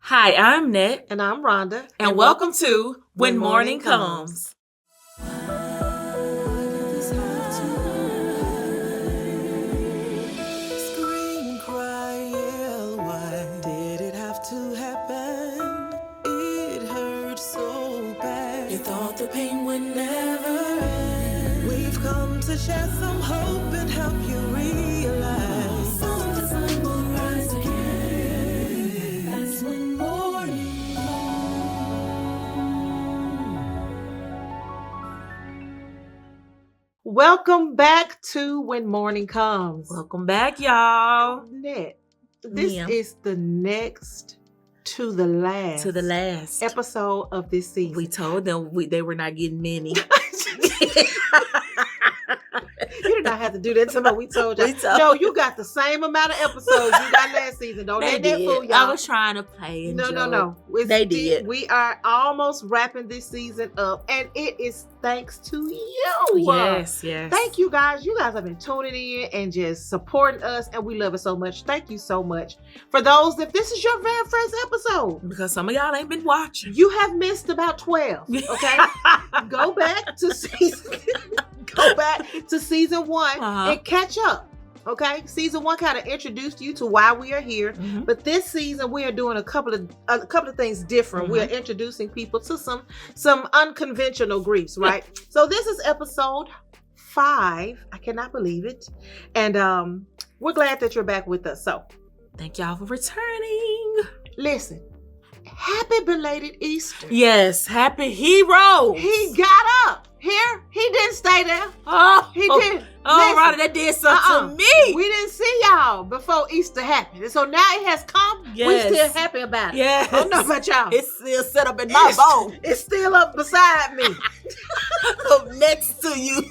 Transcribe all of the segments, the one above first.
Hi, I'm Nette. And I'm Rhonda. And welcome to When Mourning Comes. Scream, cry, yell, why did it have to happen? It hurt so bad. You thought the pain would never end. We've come to share some hope and help you realize the sun will rise again. That's when morning. Welcome back to When Morning Comes. Welcome back, y'all. Nette, this Yeah. is the next to the last episode of this season. We told them they were not getting many. You did not have to do that. Somebody we told you. No, you got the same amount of episodes you got last season. Don't let that fool y'all. I was trying to play and No. They did. We are almost wrapping this season up, and it is thanks to you. Yes. Thank you guys. You guys have been tuning in and just supporting us, and we love it so much. Thank you so much. For those, if this is your very first episode, Because some of y'all ain't been watching. you have missed about 12. Okay, go back to season 1 and catch up. Okay, season 1 kind of introduced you to why we are here, but this season we are doing a couple of things different. We are introducing people to some unconventional griefs, right? So this is episode 5. I cannot believe it, and we're glad that you're back with us. So Thank y'all for returning. listen, happy belated Easter. Yes, happy hero. He got up here. He didn't stay there. Oh, He did. Oh, Listen. Rhonda, that did something to me. We didn't see y'all before Easter happened. And so now it has come. Yes. We're still happy about it. Yes. I don't know about y'all. It's still set up in my bowl. It's still up beside me. Up next to you.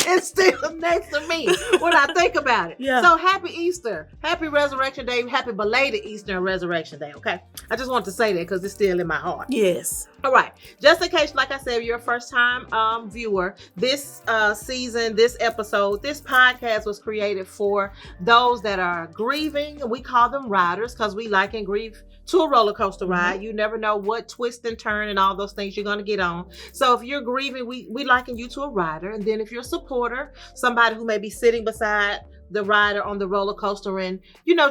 It's still next to me when I think about it. Yeah. So happy Easter. Happy Resurrection Day. Happy belated Easter and Resurrection Day. Okay. I just want to say that because it's still in my heart. Yes. All right. Just in case, like I said, if you're a first time viewer, this season, this episode, this podcast was created for those that are grieving. We call them riders because we like and grieve to a roller coaster ride. You never know what twist and turn and all those things you're going to get on. So if you're grieving, we liken you to a rider. And then if you're a supporter, somebody who may be sitting beside the rider on the roller coaster and,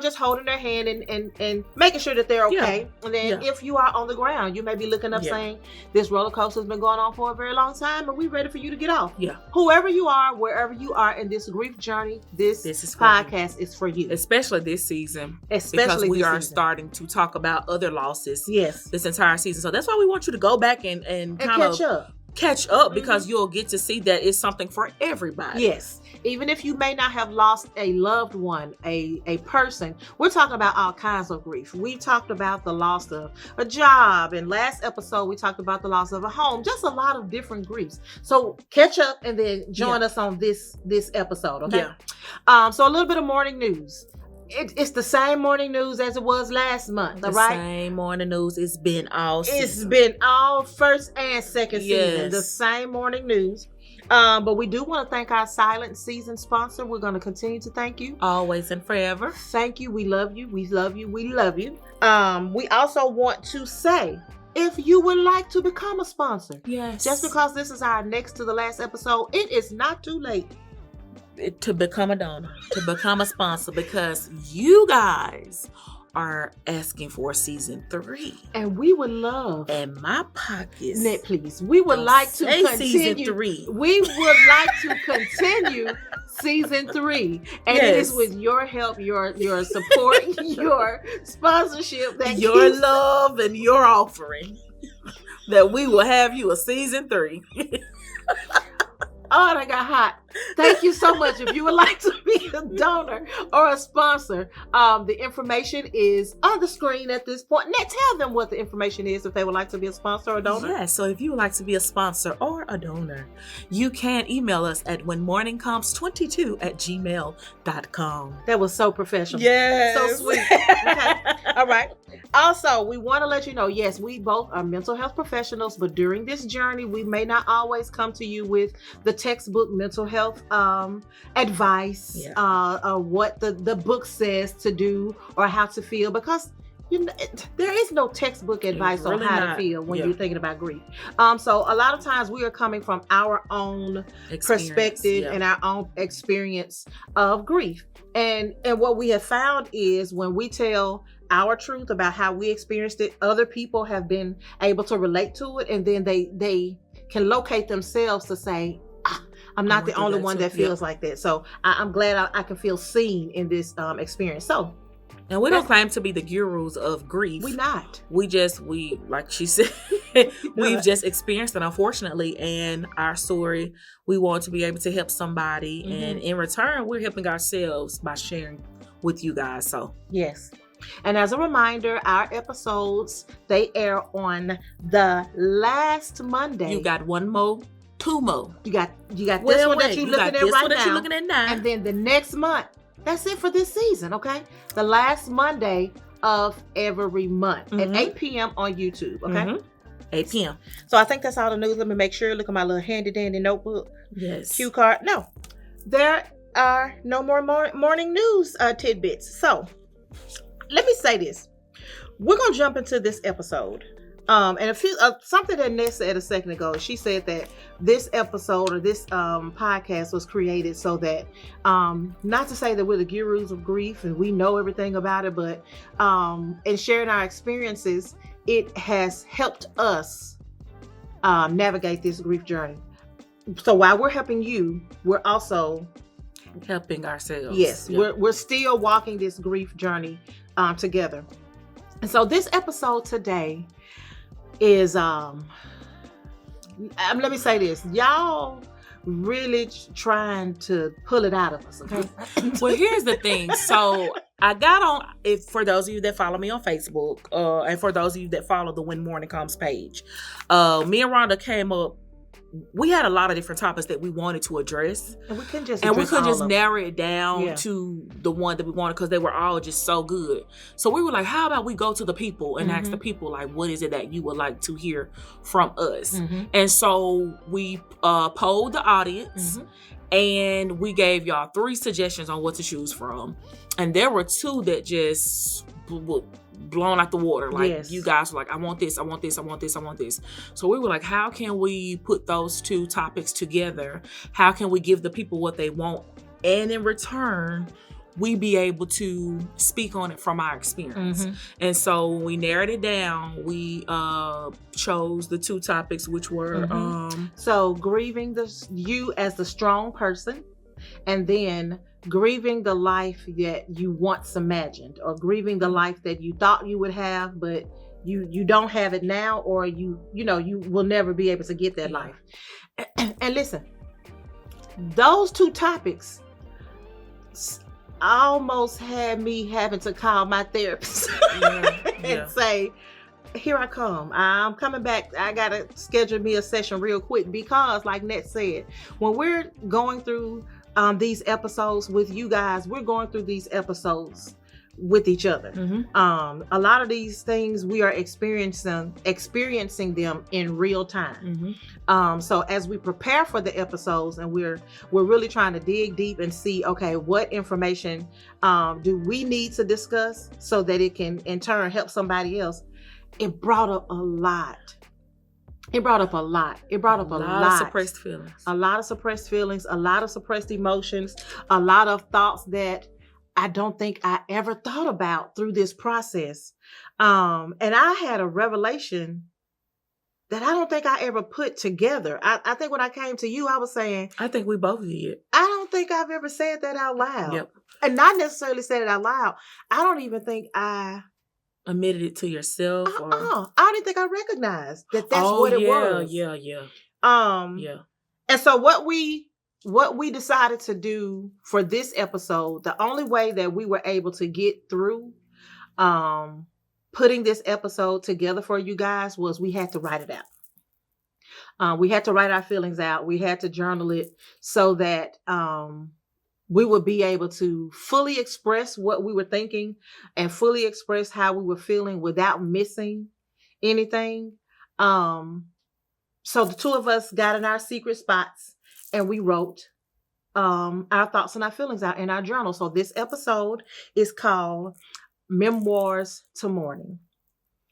just holding their hand and making sure that they're okay. Yeah. And then if you are on the ground, you may be looking up saying, this roller coaster has been going on for a very long time and we're ready for you to get off. Yeah. Whoever you are, wherever you are in this grief journey, this is podcast is for you. Especially this season. Especially because we this are season. starting to talk about other losses. Yes. This entire season. So that's why we want you to go back and kind of catch up because you'll get to see that it's something for everybody. Yes. Even if you may not have lost a loved one, a person, we're talking about all kinds of grief. We talked about the loss of a job, and last episode we talked about the loss of a home, just a lot of different griefs. So catch up and then join us on this episode, okay? Yeah. So a little bit of morning news. It's the same morning news as it was last month, all right? The same morning news. It's been all season. It's been all first and second season, Yes. the same morning news. But we do want to thank our silent season sponsor. We're going to continue to thank you. Always and forever. Thank you. We love you. We love you. We love you. We also want to say, if you would like to become a sponsor, Yes. just because this is our next to the last episode, it is not too late. To become a donor, to become a sponsor, because you guys are asking for season 3. And we would love, And my pockets. Nette, please, we would like to say continue. season 3. We would like to continue season 3. And it is with your help, your support, your sponsorship, that your keeps love and your offering that we will have you a season 3. Oh, that got hot. Thank you so much. If you would like to be a donor or a sponsor, the information is on the screen at this point. Now, tell them what the information is if they would like to be a sponsor or a donor. Yeah, so if you would like to be a sponsor or a donor, you can email us at whenmorningcomes22@gmail.com. That was so professional. Yes. So sweet. Okay. All right. Also, we want to let you know, yes, we both are mental health professionals, but during this journey, we may not always come to you with the textbook mental health advice, what the book says to do or how to feel, because there is no textbook advice on really how not. to feel when Yeah. you're thinking about grief. So a lot of times we are coming from our own perspective Yeah. and our own experience of grief. And what we have found is when we tell our truth about how we experienced it, other people have been able to relate to it, and then they can locate themselves to say, I'm not the only one that feels like that. So I'm glad I can feel seen in this experience. So, and we don't claim to be the gurus of grief. We not. We like she said, we've just experienced it, unfortunately. And our story, we want to be able to help somebody. Mm-hmm. And in return, we're helping ourselves by sharing with you guys. So, yes. And as a reminder, our episodes, they air on the last Monday. You got one more, two more. You got this one that you're looking at right now. You're looking at now. And then the next month, that's it for this season, okay? The last Monday of every month at 8 p.m. on YouTube, okay? Mm-hmm. 8 p.m. So I think that's all the news. Let me make sure. Look at my little handy dandy notebook. Yes. Cue card. No, there are no more morning news tidbits. So let me say this. We're going to jump into this episode. And a few something that Nette said a second ago. She said that this episode or this podcast was created so that, not to say that we're the gurus of grief and we know everything about it, but in sharing our experiences, it has helped us navigate this grief journey. So while we're helping you, we're also helping ourselves. Yes, yeah. We're still walking this grief journey together. And so this episode today is let me say this, y'all really trying to pull it out of us, okay? Well, here's the thing. So I got on, for those of you that follow me on Facebook, and for those of you that follow the When Mourning Comes page, me and Rhonda came up. We had a lot of different topics that we wanted to address, and we couldn't just narrow it down to the one that we wanted because they were all just so good. So we were like, how about we go to the people and ask the people, like, what is it that you would like to hear from us? And so we polled the audience and we gave y'all 3 suggestions on what to choose from, and there were 2 that just blown out the water. Like, you guys were like, I want this, I want this, I want this, I want this. So we were like, how can we put those 2 topics together? How can we give the people what they want? And in return, we be able to speak on it from our experience. And so when we narrowed it down, we chose the 2 topics, which were so grieving you as the strong person, and then grieving the life that you once imagined, or grieving the life that you thought you would have, but you don't have it now, or you will never be able to get that life. And listen, those 2 topics almost had me having to call my therapist and say, here I come. I'm coming back. I got to schedule me a session real quick, because like Nette said, when we're going through these episodes with you guys, we're going through these episodes with each other. A lot of these things we are experiencing them in real time. So as we prepare for the episodes, and we're really trying to dig deep and see, okay, what information do we need to discuss so that it can in turn help somebody else. It brought up a lot. It brought up a lot. It brought up a lot of suppressed feelings. A lot of suppressed feelings, a lot of suppressed emotions, a lot of thoughts that I don't think I ever thought about through this process. And I had a revelation that I don't think I ever put together. I think when I came to you, I was saying, I think we both did. I don't think I've ever said that out loud. Yep. And not necessarily said it out loud. I don't even think I admitted it to yourself. I don't even think I recognized that that's what it was. Yeah. And so what we decided to do for this episode, the only way that we were able to get through putting this episode together for you guys was we had to write it out. We had to write our feelings out. We had to journal it so that we would be able to fully express what we were thinking and fully express how we were feeling without missing anything. So the 2 of us got in our secret spots and we wrote our thoughts and our feelings out in our journal. So this episode is called Memoirs to Mourning.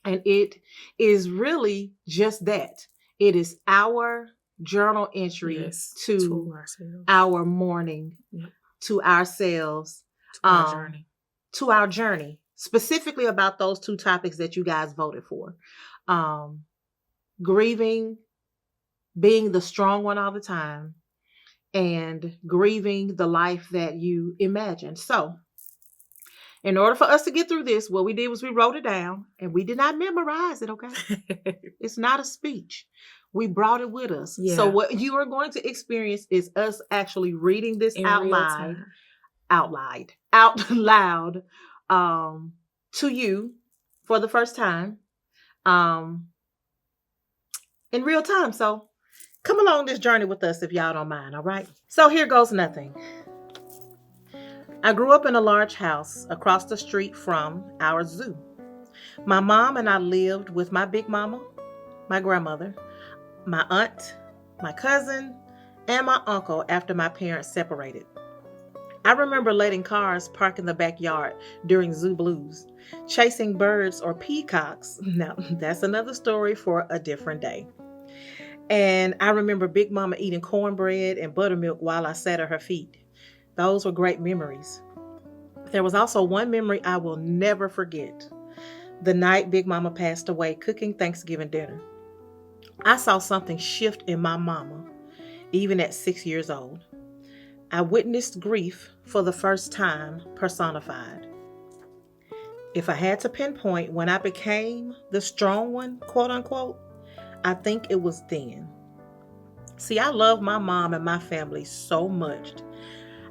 And it is really just that. It is our journal entry to our mourning, to ourselves, to our journey, specifically about those two topics that you guys voted for. Grieving, being the strong one all the time, and grieving the life that you imagined. So, in order for us to get through this, what we did was we wrote it down, and we did not memorize it, okay? It's not a speech. We brought it with us. Yeah. So what you are going to experience is us actually reading this out loud to you for the first time in real time. So come along this journey with us if y'all don't mind, all right? So here goes nothing. I grew up in a large house across the street from our zoo. My mom and I lived with my big mama, my grandmother, my aunt, my cousin, and my uncle after my parents separated. I remember letting cars park in the backyard during zoo blues, chasing birds or peacocks. Now, that's another story for a different day. And I remember Big Mama eating cornbread and buttermilk while I sat at her feet. Those were great memories. There was also one memory I will never forget. The night Big Mama passed away cooking Thanksgiving dinner. I saw something shift in my mama, even at 6 years old. I witnessed grief for the first time personified. If I had to pinpoint when I became the strong one, quote unquote, I think it was then. See, I love my mom and my family so much.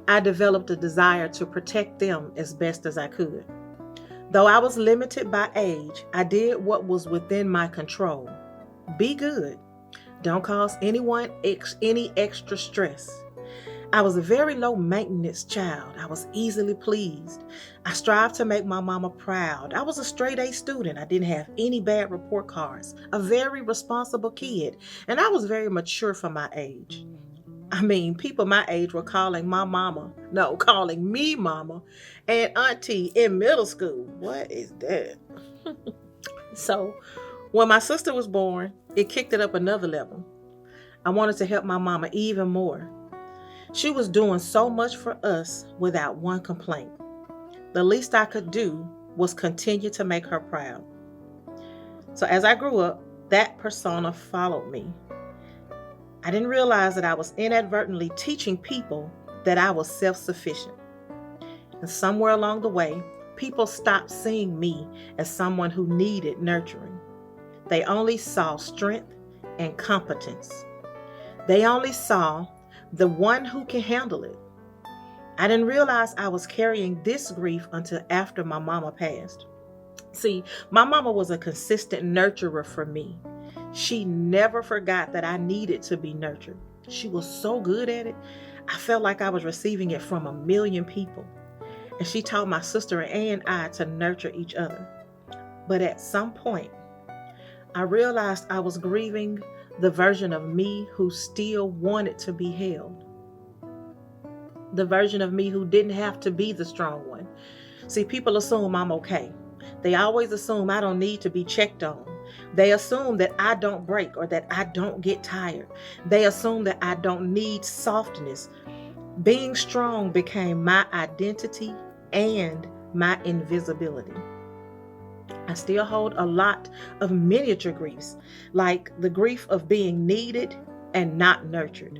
I developed a desire to protect them as best as I could. Though I was limited by age, I did what was within my control. Be good. Don't cause anyone any extra stress. I was a very low maintenance child. I was easily pleased. I strived to make my mama proud. I was a straight A student. I didn't have any bad report cards. A very responsible kid. And I was very mature for my age. I mean, people my age were calling me mama and auntie in middle school. What is that? So, when my sister was born, it kicked it up another level. I wanted to help my mama even more. She was doing so much for us without one complaint. The least I could do was continue to make her proud. So as I grew up, that persona followed me. I didn't realize that I was inadvertently teaching people that I was self-sufficient. And somewhere along the way, people stopped seeing me as someone who needed nurturing. They only saw strength and competence. They only saw the one who can handle it. I didn't realize I was carrying this grief until after my mama passed. See, my mama was a consistent nurturer for me. She never forgot that I needed to be nurtured. She was so good at it. I felt like I was receiving it from a million people. And she taught my sister and I to nurture each other. But at some point, I realized I was grieving the version of me who still wanted to be held. The version of me who didn't have to be the strong one. See, people assume I'm okay. They always assume I don't need to be checked on. They assume that I don't break or that I don't get tired. They assume that I don't need softness. Being strong became my identity and my invisibility. I still hold a lot of miniature griefs, like the grief of being needed and not nurtured,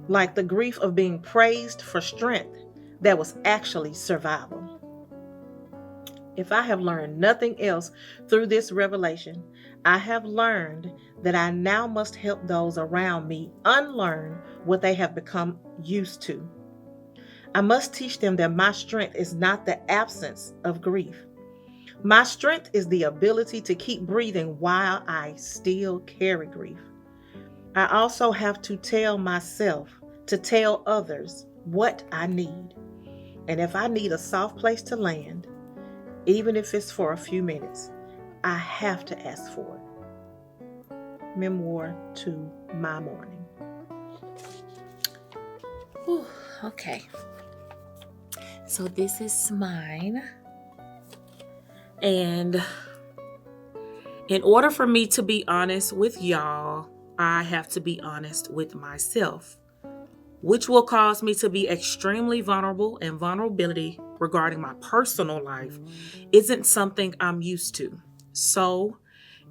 like the grief of being praised for strength that was actually survival. If I have learned nothing else through this revelation, I have learned that I now must help those around me unlearn what they have become used to. I must teach them that my strength is not the absence of grief. My strength is the ability to keep breathing while I still carry grief. I also have to tell myself to tell others what I need. And if I need a soft place to land, even if it's for a few minutes, I have to ask for it. Memoir to my mourning. Whew, okay. So this is mine. And in order for me to be honest with y'all, I have to be honest with myself, which will cause me to be extremely vulnerable, and vulnerability regarding my personal life isn't something I'm used to. So,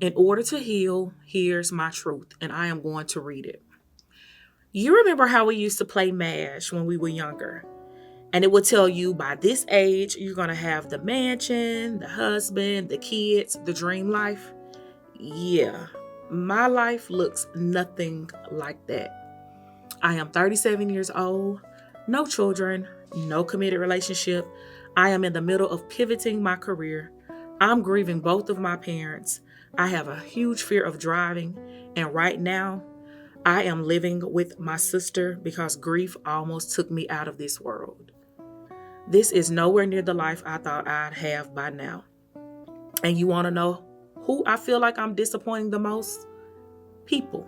in order to heal, here's my truth, and I am going to read it. You remember how we used to play MASH when we were younger? And it would tell you by this age, you're going to have the mansion, the husband, the kids, the dream life. Yeah, my life looks nothing like that. I am 37 years old, no children, no committed relationship. I am in the middle of pivoting my career. I'm grieving both of my parents. I have a huge fear of driving. And right now, I am living with my sister because grief almost took me out of this world. This is nowhere near the life I thought I'd have by now. And you want to know who I feel like I'm disappointing the most? People.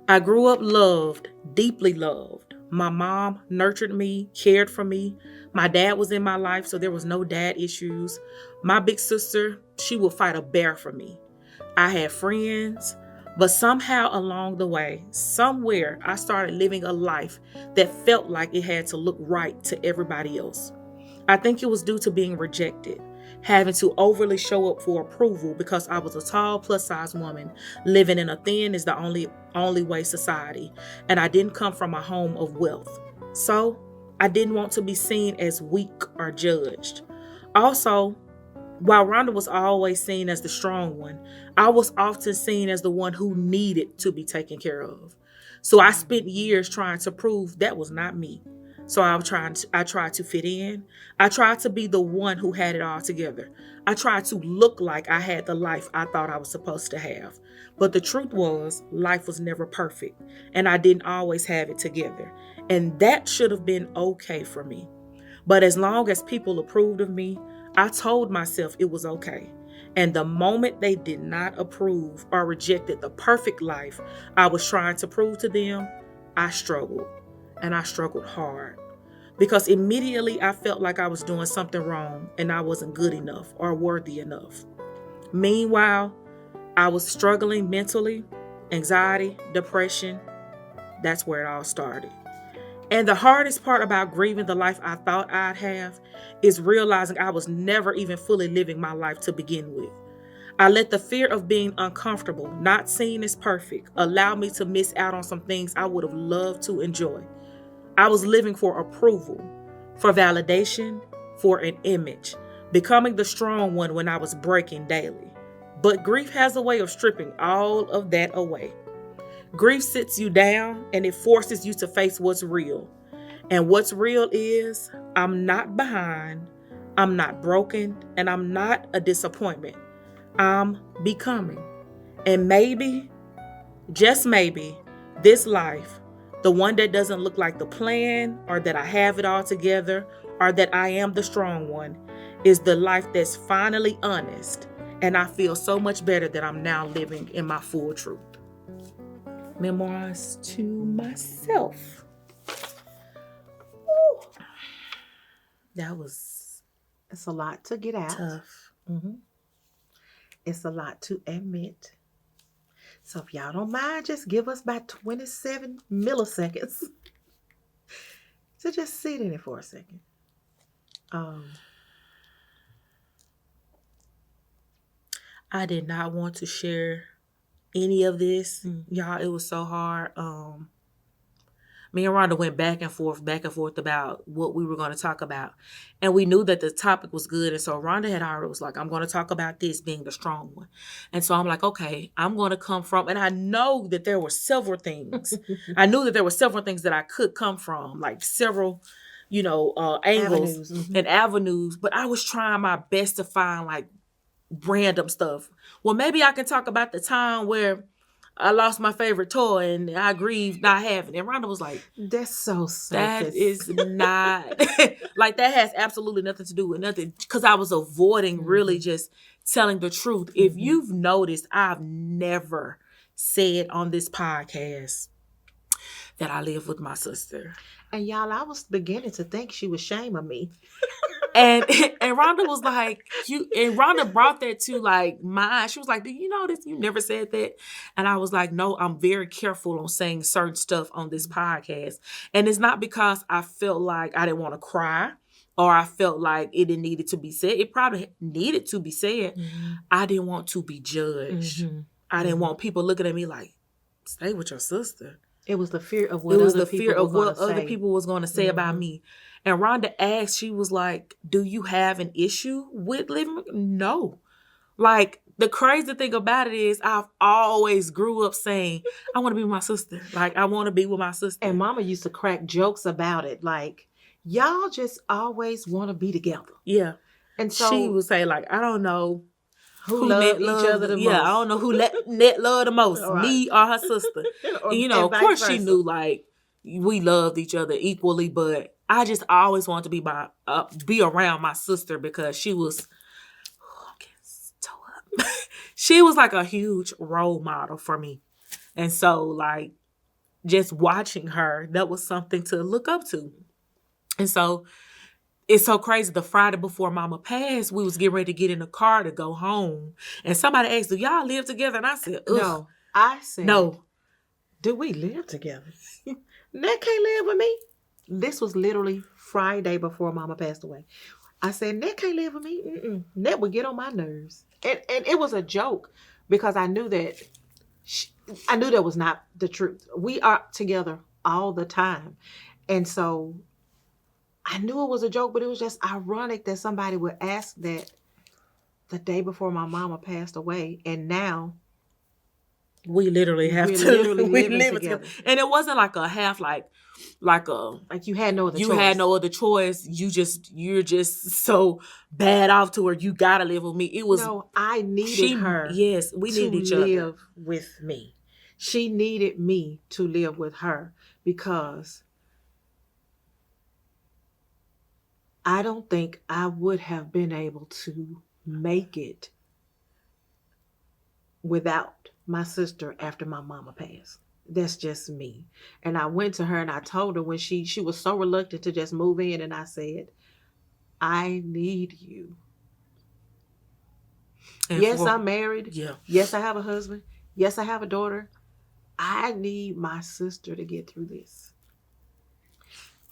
I grew up loved, deeply loved. My mom nurtured me, cared for me. My dad was in my life, so there was no dad issues. My big sister, she would fight a bear for me. I had friends, but somehow along the way, somewhere, I started living a life that felt like it had to look right to everybody else. I think it was due to being rejected, having to overly show up for approval because I was a tall, plus-size woman living in a thin is the only way society, and I didn't come from a home of wealth. So, I didn't want to be seen as weak or judged. Also, while Rhonda was always seen as the strong one, I was often seen as the one who needed to be taken care of. So I spent years trying to prove that was not me. So I tried to fit in. I tried to be the one who had it all together. I tried to look like I had the life I thought I was supposed to have. But the truth was, life was never perfect, and I didn't always have it together. And that should have been okay for me. But as long as people approved of me, I told myself it was okay. And the moment they did not approve or rejected the perfect life I was trying to prove to them, I struggled. And I struggled hard. Because immediately I felt like I was doing something wrong and I wasn't good enough or worthy enough. Meanwhile, I was struggling mentally, anxiety, depression. That's where it all started. And the hardest part about grieving the life I thought I'd have is realizing I was never even fully living my life to begin with. I let the fear of being uncomfortable, not seen as perfect, allow me to miss out on some things I would have loved to enjoy. I was living for approval, for validation, for an image, becoming the strong one when I was breaking daily. But grief has a way of stripping all of that away. Grief sits you down and it forces you to face what's real. And what's real is I'm not behind, I'm not broken, and I'm not a disappointment. I'm becoming. And maybe, just maybe, this life, the one that doesn't look like the plan, or that I have it all together, or that I am the strong one, is the life that's finally honest. And I feel so much better that I'm now living in my full truth. Memoirs to myself. Ooh. That was It's a lot to get out. tough. Mm-hmm. It's a lot to admit. So if y'all don't mind, just give us about 27 milliseconds to just sit in it for a second. I did not want to share any of this. Y'all, it was so hard. Me and Rhonda went back and forth about what we were going to talk about. And we knew that the topic was good. And so Rhonda had already was like, I'm going to talk about this being the strong one. And so I'm like, okay, I'm going to come from, and I know that there were several things. I knew that there were several things that I could come from, like several, angles and avenues. But I was trying my best to find like random stuff. Well, maybe I can talk about the time where I lost my favorite toy and I grieved not having it. And Rhonda was like, that's so surface. That is not, like that has absolutely nothing to do with nothing. Because I was avoiding really just telling the truth. If you've noticed, I've never said on this podcast that I live with my sister. And y'all, I was beginning to think she was shaming me. And Rhonda was like, and Rhonda brought that to like mine. She was like, do you know this? You never said that. And I was like, no, I'm very careful on saying certain stuff on this podcast. And it's not because I felt like I didn't want to cry or I felt like it didn't needed to be said. It probably needed to be said. Mm-hmm. I didn't want to be judged. Mm-hmm. I didn't want people looking at me like, stay with your sister. It was the fear of what other people was going to say about me. And Rhonda asked, she was like, do you have an issue with living? No. Like, the crazy thing about it is I've always grew up saying, I want to be with my sister. Like, I want to be with my sister. And Mama used to crack jokes about it. Like, y'all just always want to be together. Yeah. And so she would say, like, I don't know who loved each other the most. Yeah, I don't know who Nette loved the most, right. Me or her sister. And, of course she knew, like, we loved each other equally, but I just always wanted to be around my sister because she was, she was like a huge role model for me. And so, like, just watching her, that was something to look up to. And so, it's so crazy. The Friday before Mama passed, we was getting ready to get in the car to go home. And somebody asked, do y'all live together? And I said, ugh. No. I said, no. Do we live together? Nette can't live with me. This was literally Friday before Mama passed away. I said, Nette can't live with me. Mm-mm. Nette would get on my nerves. And it was a joke because I knew that that was not the truth. We are together all the time. And so I knew it was a joke, but it was just ironic that somebody would ask that the day before my mama passed away. And now we literally have to live together. And it wasn't like a half, like you had no other choice. You had no other choice. You're just so bad off to where you gotta live with me. It was I needed her. Yes, we needed each other. To live with me. She needed me to live with her because I don't think I would have been able to make it without my sister after my mama passed. That's just me. And I went to her and I told her when she was so reluctant to just move in, and I said, I need you. And yes, I'm married. Yeah. Yes, I have a husband. Yes, I have a daughter. I need my sister to get through this.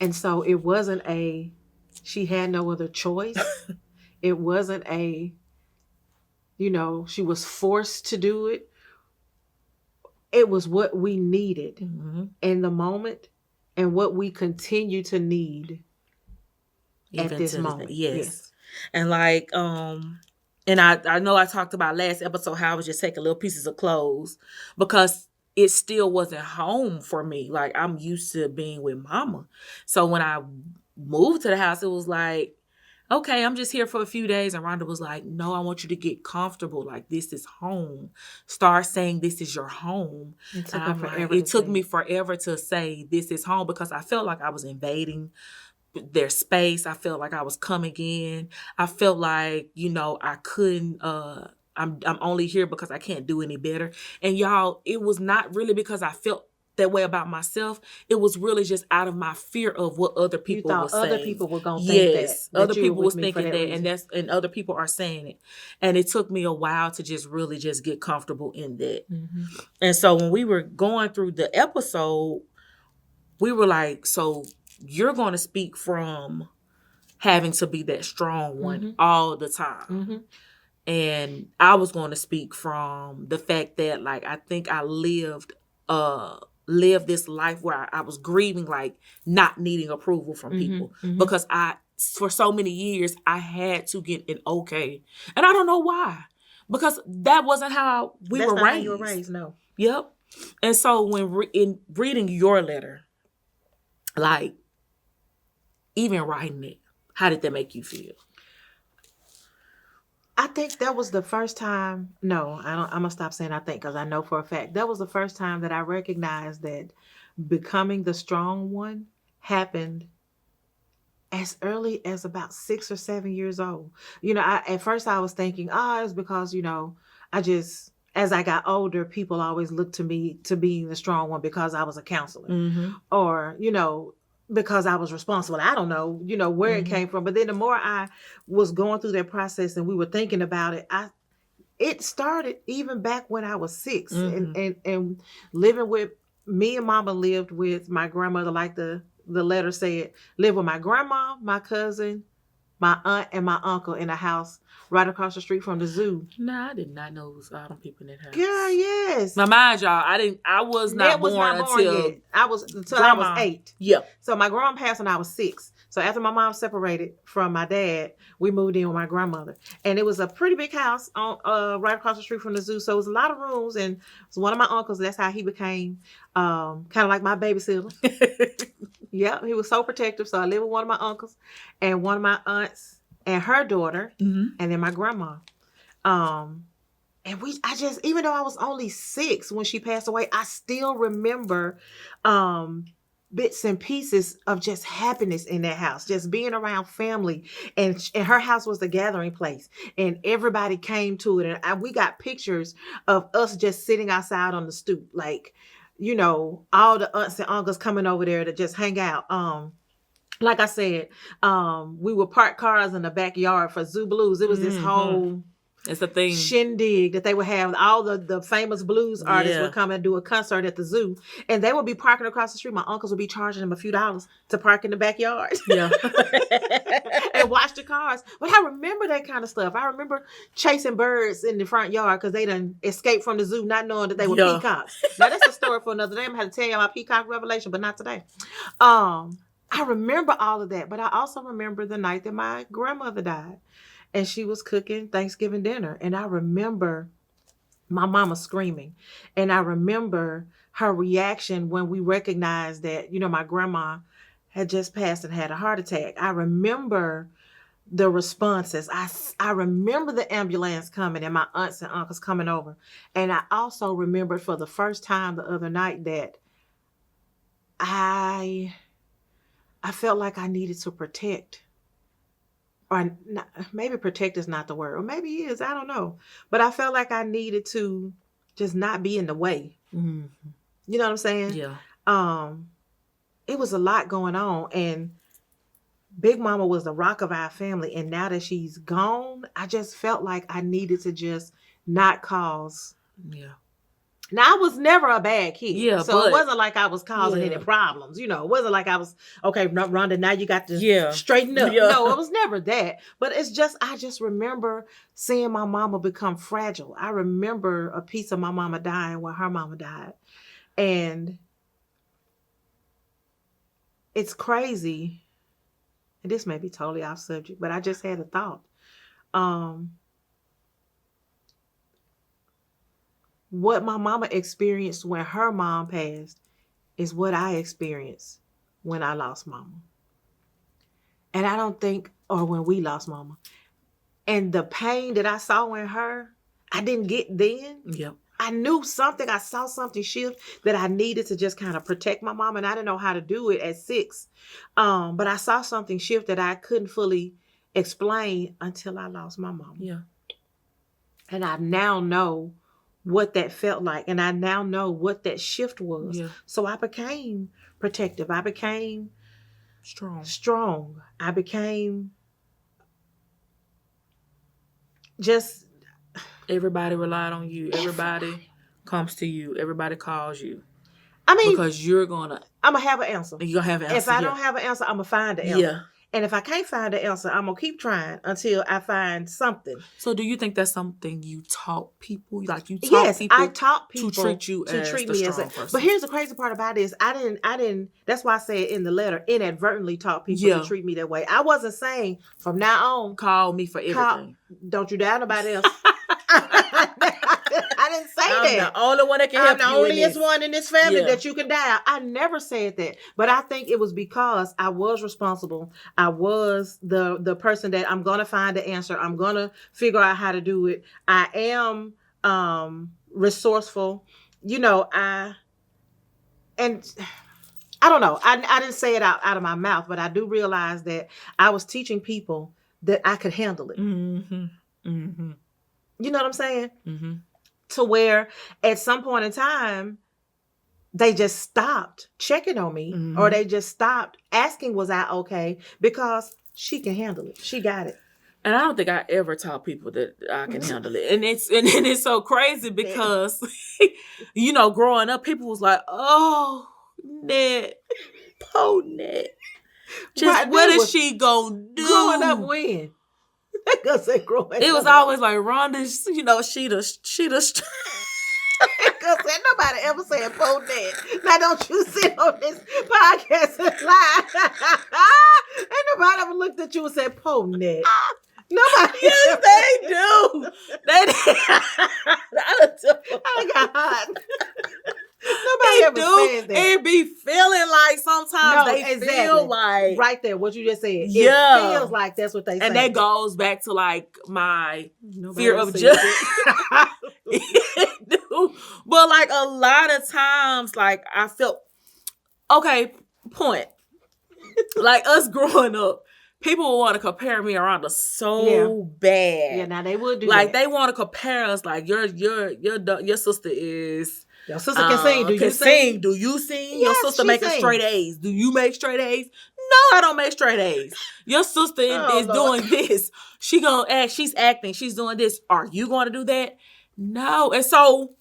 And so it wasn't she had no other choice. It wasn't she was forced to do it. It was what we needed in the moment and what we continue to need even at this moment. Yes. And like, and I know I talked about last episode how I was just taking little pieces of clothes because it still wasn't home for me. Like, I'm used to being with Mama. So when I moved to the house, it was like, okay, I'm just here for a few days. And Rhonda was like, no, I want you to get comfortable. Like, this is home. Start saying this is your home. It took me forever to say this is home because I felt like I was invading their space. I felt like I was coming in. I felt like, I couldn't, I'm only here because I can't do any better. And y'all, it was not really because I felt that way about myself. It was really just out of my fear of what other people were saying. Other people were going to think that. Yes, other people was thinking that, and other people are saying it. And it took me a while to just really just get comfortable in that. Mm-hmm. And so when we were going through the episode, we were like, so you're going to speak from having to be that strong one all the time. Mm-hmm. And I was going to speak from the fact that, like, I think I lived this life where I was grieving, like, not needing approval from people because for so many years, I had to get an okay. And I don't know why, because that wasn't how we were raised. That's not how you were raised, no. Yep. And so when in reading your letter, like, even writing it, how did that make you feel? I think that was the first time. No, I'm going to stop saying I think because I know for a fact. That was the first time that I recognized that becoming the strong one happened as early as about 6 or 7 years old. At first I was thinking, it's because, as I got older, people always looked to me to being the strong one because I was a counselor. Mm-hmm. Or, because I was responsible. I don't know, where it came from. But then the more I was going through that process and we were thinking about it, it started even back when I was 6 and living with me and Mama lived with my grandmother, like the letter said, lived with my grandma, my cousin, my aunt, and my uncle in a house right across the street from the zoo. Nah, I did not know it was all them people in that house. Girl, yes. Now mind y'all, I was not born until yet. I was 8. Yeah. So my grandma passed when I was 6. So after my mom separated from my dad, we moved in with my grandmother. And it was a pretty big house on right across the street from the zoo. So it was a lot of rooms, and it was one of my uncles. That's how he became kind of like my babysitter. Yeah, he was so protective. So I lived with one of my uncles and one of my aunts and her daughter, and then my grandma. And even though I was only 6 when she passed away, I still remember bits and pieces of just happiness in that house, just being around family. And her house was the gathering place, and everybody came to it. And we got pictures of us just sitting outside on the stoop, like, all the aunts and uncles coming over there to just hang out. Like I said, we would park cars in the backyard for Zoo Blues. It was this whole It's a thing. shindig that they would have. All the famous blues artists would come and do a concert at the zoo, and they would be parking across the street. My uncles would be charging them a few dollars to park in the backyard. Yeah. And watch the cars. But I remember that kind of stuff. I remember chasing birds in the front yard because they done escaped from the zoo not knowing that they were peacocks. Now that's a story for another day. I'm going to have to tell you my peacock revelation, but not today. I remember all of that, but I also remember the night that my grandmother died. And she was cooking Thanksgiving dinner. And I remember my mama screaming. And I remember her reaction when we recognized that, my grandma had just passed and had a heart attack. I remember the responses. I remember the ambulance coming and my aunts and uncles coming over. And I also remembered for the first time the other night that I felt like I needed to protect. Or not, maybe protect is not the word, or maybe it is, I don't know. But I felt like I needed to just not be in the way. Mm-hmm. You know what I'm saying? Yeah. It was a lot going on, and Big Mama was the rock of our family. And now that she's gone, I just felt like I needed to just not cause. Yeah. Now, I was never a bad kid. Yeah, so it wasn't like I was causing any problems. It wasn't like I was, okay, Rhonda, now you got to straighten up. Yeah. No, it was never that. But I just remember seeing my mama become fragile. I remember a piece of my mama dying when her mama died. And it's crazy. And this may be totally off subject, but I just had a thought. What my mama experienced when her mom passed is what I experienced when I lost mama. And I don't think, or when we lost mama. And the pain that I saw in her, I didn't get then. Yep. I knew something. I saw something shift that I needed to just kind of protect my mom. And I didn't know how to do it at 6. But I saw something shift that I couldn't fully explain until I lost my mama. Yeah. And I now know what that felt like. And I now know what that shift was. Yeah. So I became protective. I became strong. I became just... Everybody relied on you. Everybody comes to you. Everybody calls you. I mean... Because you're going to... I'm going to have an answer. You're going to have an answer. If I don't have an answer, I'm going to find an answer. Yeah. And if I can't find the answer, I'm going to keep trying until I find something. So do you think that's something you taught people? Like you taught people? Yes, I taught people to treat you as the strong person. But here's the crazy part about this. I didn't, that's why I said in the letter, inadvertently taught people to treat me that way. I wasn't saying from now on. Call me for everything. Don't you doubt nobody else. I didn't say that. I'm the only one that can help you. I'm the onlyest one in this family that you can dial. I never said that. But I think it was because I was responsible. I was the person that I'm going to find the answer. I'm going to figure out how to do it. I am resourceful. I don't know. I didn't say it out of my mouth, but I do realize that I was teaching people that I could handle it. Mm-hmm. Mm-hmm. You know what I'm saying? Mm-hmm. To where at some point in time, they just stopped checking on me, or they just stopped asking, was I okay? Because she can handle it. She got it. And I don't think I ever taught people that I can handle it. And it's so crazy because, you know, growing up, people was like, oh, Nette, poor Nette. Just what is she gonna do? Growing up when? I gonna say growing up. It was always like, Rhonda, you know, she the Because nobody ever said poor Nette. Now don't you sit on this podcast and lie. Ain't nobody ever looked at you and said poor Nette. Nobody. Yes, they do. I got hot. Nobody ever said that. It be feeling like sometimes they feel like right there. What you just said. Yeah. It feels like that's what they say. And that goes back to like my fear of judgment. But like a lot of times, like I felt point. Like us growing up, people would want to compare me around us so bad. Yeah, now they would do like that. They want to compare us. Like your sister is. Your sister can sing. Do you sing? Do you sing? Yes, Your sister making straight A's. Do you make straight A's? No, I don't make straight A's. Your sister is doing this. She's acting. She's doing this. Are you going to do that? No. And so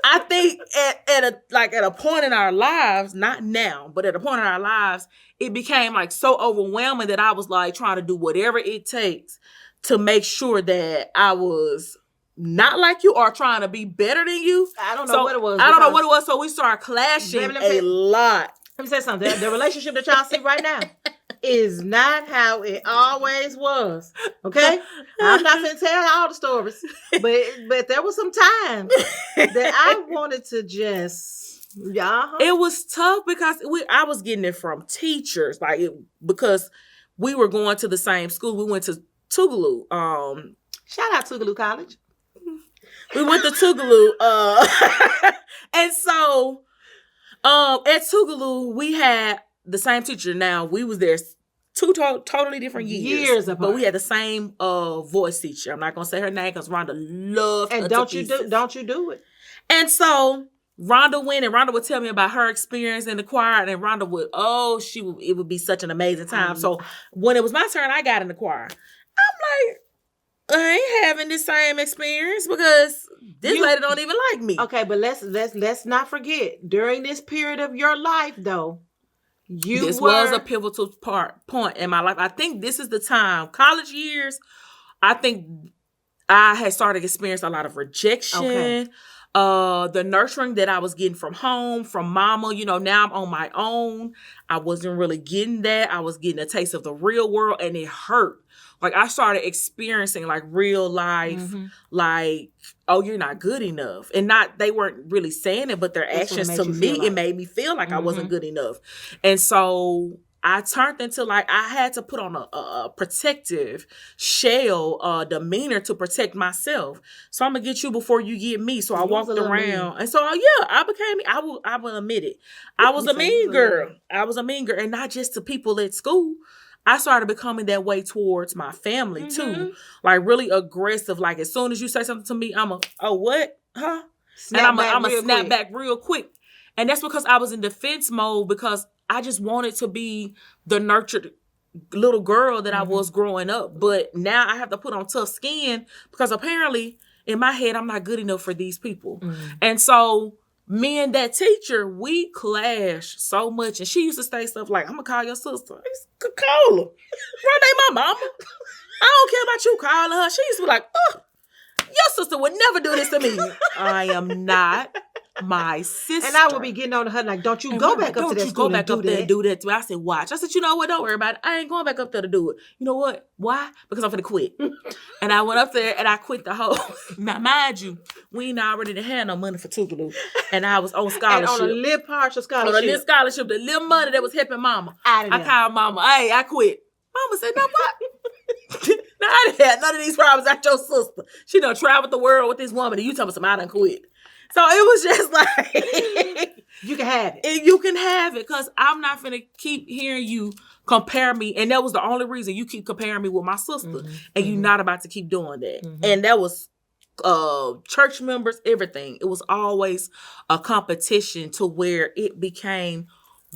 I think at a point in our lives, not now, but at a point in our lives, it became like so overwhelming that I was like trying to do whatever it takes to make sure that I was not like you or trying to be better than you. I don't know what it was. I don't know what it was. So we started clashing a lot. Let me say something. The relationship that y'all see right now is not how it always was. Okay? I'm not going to tell all the stories. But there was some time that I wanted to just... It was tough because I was getting it from teachers. Because we were going to the same school. We went to Tougaloo. Shout out Tougaloo College. We went to Tougaloo. And so at Tougaloo, we had the same teacher. Now, we was there two totally different years apart. But we had the same voice teacher. I'm not going to say her name because Rhonda loved her. And don't you do it. And so Rhonda went, and Rhonda would tell me about her experience in the choir, and Rhonda would, it would be such an amazing time. So when it was my turn, I got in the choir. I'm like, I ain't having the same experience because this lady don't even like me. Okay, but let's not forget, during this period of your life, though, this was a pivotal point in my life. I think this is the time, college years, I think I had started experiencing a lot of rejection. Okay. The nurturing that I was getting from home, from mama, now I'm on my own. I wasn't really getting that. I was getting a taste of the real world, and it hurt. Like, I started experiencing, like, real life, like, oh, you're not good enough. And they weren't really saying it, but their actions to me, it made me feel like I wasn't good enough. And so I turned into, like, I had to put on a protective shell demeanor to protect myself. So I'm going to get you before you get me. So I walked around. And so, I will admit it. I was a mean girl. And not just to people at school. I started becoming that way towards my family, too. Like, really aggressive. Like, as soon as you say something to me, what? Huh? And I'm going to snap back real quick. And that's because I was in defense mode because I just wanted to be the nurtured little girl that I was growing up. But now I have to put on tough skin because apparently, in my head, I'm not good enough for these people. And so me and that teacher, we clashed so much. And she used to say stuff like, I'm going to call your sister. I used to call her. Rhonda ain't my mama. I don't care about you calling her. She used to be like, your sister would never do this to me. I am not my sister. And I would be getting on her like, don't you go back up to that school and do that to me. I said, watch. I said, you know what? Don't worry about it. I ain't going back up there to do it. You know what? Why? Because I'm finna quit. And I went up there and I quit the whole. Now, mind you, we ain't already had no money for Tougaloo. And I was on scholarship. And on a little partial scholarship. On a little scholarship, the little money that was helping mama. I called mama. Hey, I quit. Mama said, no, what? Now, I didn't have none of these problems at your sister. She done traveled the world with this woman and you tell me something, I done quit. So it was just like... You can have it. And you can have it because I'm not finna keep hearing you compare me. And that was the only reason you keep comparing me with my sister. And you're not about to keep doing that. And that was church members, everything. It was always a competition to where it became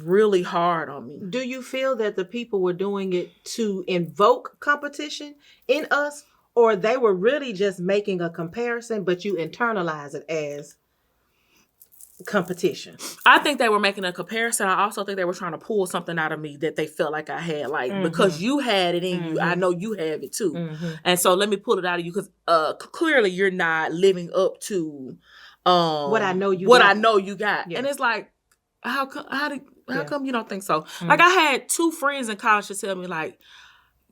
really hard on me. Do you feel that the people were doing it to invoke competition in us, or they were really just making a comparison, but you internalize it as competition? I think they were making a comparison. I also think they were trying to pull something out of me that they felt like I had, like, because you had it in you, I know you have it too. And so let me pull it out of you, because clearly you're not living up to what I know you got. Yeah. And it's like, how come you don't think so? Like, I had 2 friends in college to tell me, like,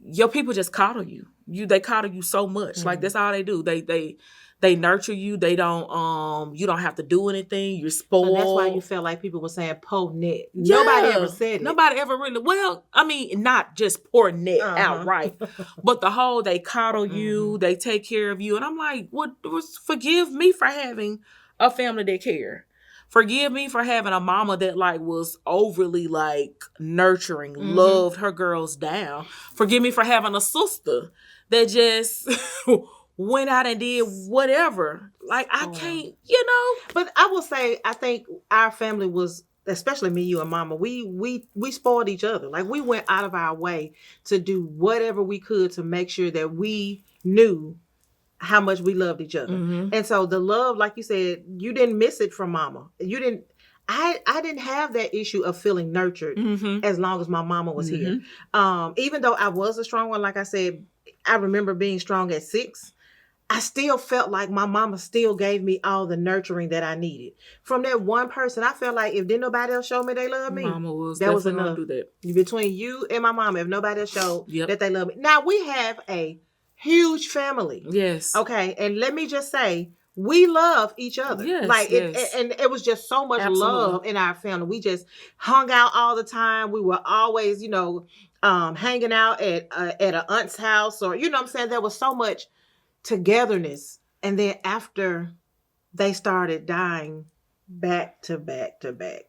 your people just coddle you. They coddle you so much. Like, that's all they do. They nurture you. They don't, you don't have to do anything. You're spoiled. So that's why you felt like people were saying poor Nette. Yeah. Nobody ever said it. Nobody ever really, well, I mean, not just poor Nette outright, but the whole, they coddle you, they take care of you. And I'm like, forgive me for having a family that care. Forgive me for having a mama that, like, was overly, like, nurturing, loved her girls down. Forgive me for having a sister that just went out and did whatever. Like, I can't, But I will say, I think our family was, especially me, you, and mama, we spoiled each other. Like, we went out of our way to do whatever we could to make sure that we knew how much we loved each other. And so the love, like you said, you didn't miss it from mama. I didn't have that issue of feeling nurtured as long as my mama was here. Even though I was a strong one, like I said, I remember being strong at 6. I still felt like my mama still gave me all the nurturing that I needed. From that one person, I felt like if didn't nobody else show me they love me, mama was that was enough. Do that. Between you and my mama, if nobody else showed that they love me. Now, we have a huge family. Yes. Okay. And let me just say, we love each other. Yes, like and it was just so much love in our family. We just hung out all the time. We were always, hanging out at an aunt's house, or, you know what I'm saying? There was so much togetherness. And then after they started dying back to back to back,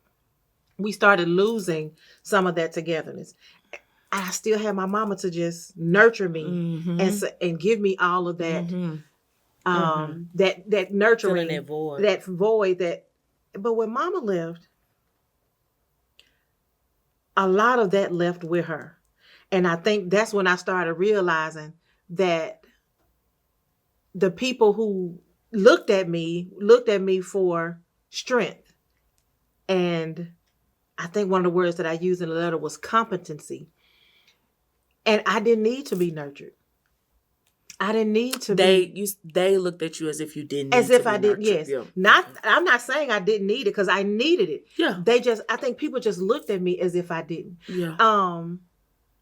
we started losing some of that togetherness. I still had my mama to just nurture me and give me all of that, that nurturing, that void. But when mama left, a lot of that left with her. And I think that's when I started realizing that the people who looked at me for strength. And I think one of the words that I used in the letter was competency. And I didn't need to be nurtured. I didn't need to be. They looked at you as if you didn't need as if to I be did. nurtured. Yes. I'm not saying I didn't need it, because I needed it. Yeah. I think people just looked at me as if I didn't. Yeah.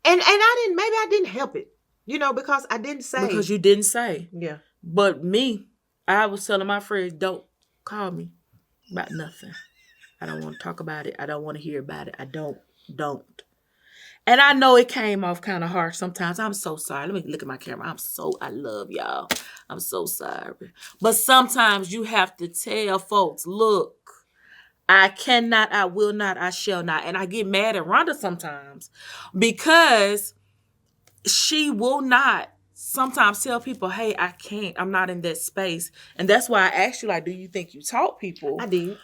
And I didn't help it, because I didn't say. Because you didn't say. Yeah. But me, I was telling my friends, don't call me about nothing. I don't want to talk about it. I don't want to hear about it. I don't. And I know it came off kind of harsh sometimes. I'm so sorry. Let me look at my camera. I love y'all. I'm so sorry. But sometimes you have to tell folks, look, I cannot, I will not, I shall not. And I get mad at Rhonda sometimes because she will not sometimes tell people, hey, I can't, I'm not in that space. And that's why I asked you, like, do you think you taught people? I did.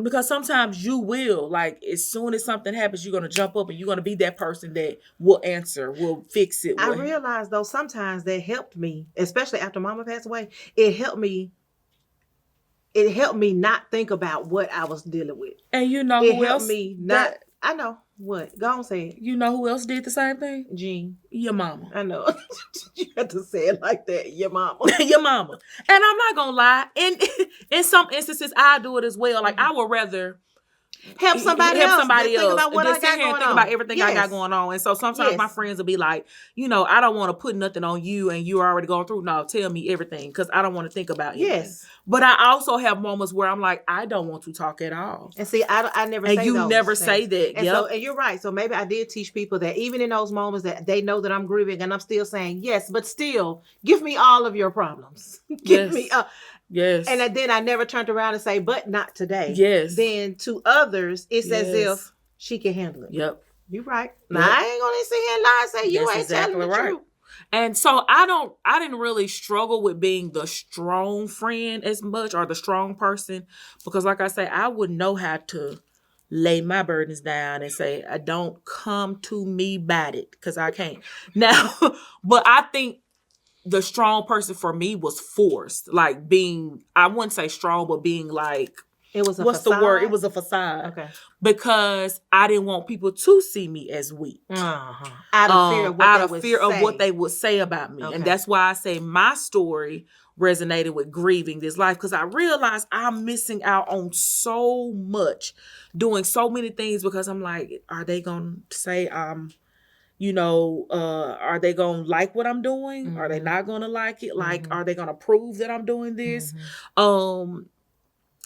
Because sometimes you will, like, as soon as something happens, you're going to jump up and you're going to be that person that will answer, will fix it. I realized, though, sometimes that helped me, especially after Mama passed away. It helped me not think about what I was dealing with. And you know who else? I know. What? Go on, say it. You know who else did the same thing? Jean. Your mama. I know. You had to say it like that. Your mama. Your mama. And I'm not going to lie. In some instances, I do it as well. Like, I would rather help somebody else. Think about what I got going on. Think about everything I got going on. And so sometimes my friends will be like, I don't want to put nothing on you and you're already going through. No, tell me everything, because I don't want to think about anything. Yes. But I also have moments where I'm like, I don't want to talk at all. And see, I never say that. And you never say that. And you're right. So maybe I did teach people that even in those moments that they know that I'm grieving and I'm still saying, yes, but still, give me all of your problems. Give me Yes. And then I never turned around and say, but not today. Yes. Then to others, it's as if she can handle it. Yep. You're right. Now, I ain't going to sit here and lie and say you ain't telling the truth. And so I didn't really struggle with being the strong friend as much or the strong person because like I say, I would know how to lay my burdens down and say, don't come to me about it because I can't. Now, but I think the strong person for me was forced. Like being, I wouldn't say strong, but being like, it was a what's facade? the word? It was a facade. Okay. Because I didn't want people to see me as weak. Uh-huh. Out of fear of what they would say about me. Okay. And that's why I say my story resonated with grieving this life because I realized I'm missing out on so much, doing so many things because I'm like, are they going to say are they going to like what I'm doing? Mm-hmm. Are they not going to like it? Like, are they going to prove that I'm doing this? Mm-hmm.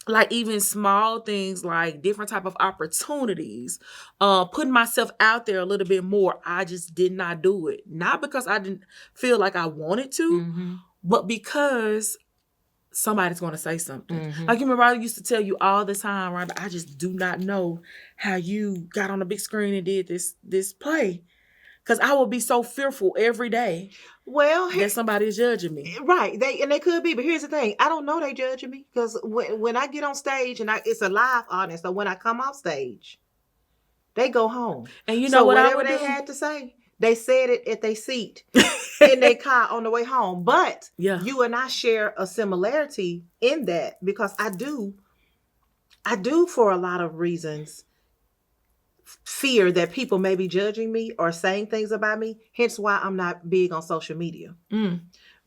Like even small things like different type of opportunities, putting myself out there a little bit more. I just did not do it. Not because I didn't feel like I wanted to, but because somebody's going to say something. Mm-hmm. Like you remember I used to tell you all the time, Rhonda, I just do not know how you got on the big screen and did this play. Because I would be so fearful every day. Well, that somebody is judging me. Right. They could be. But here's the thing. I don't know they judging me. Because when I get on stage and it's a live audience, so when I come off stage, they go home. And you know so what whatever they had to say, they said it at their seat in their car on the way home. But you and I share a similarity in that because I do for a lot of reasons fear that people may be judging me or saying things about me. Hence why I'm not big on social media.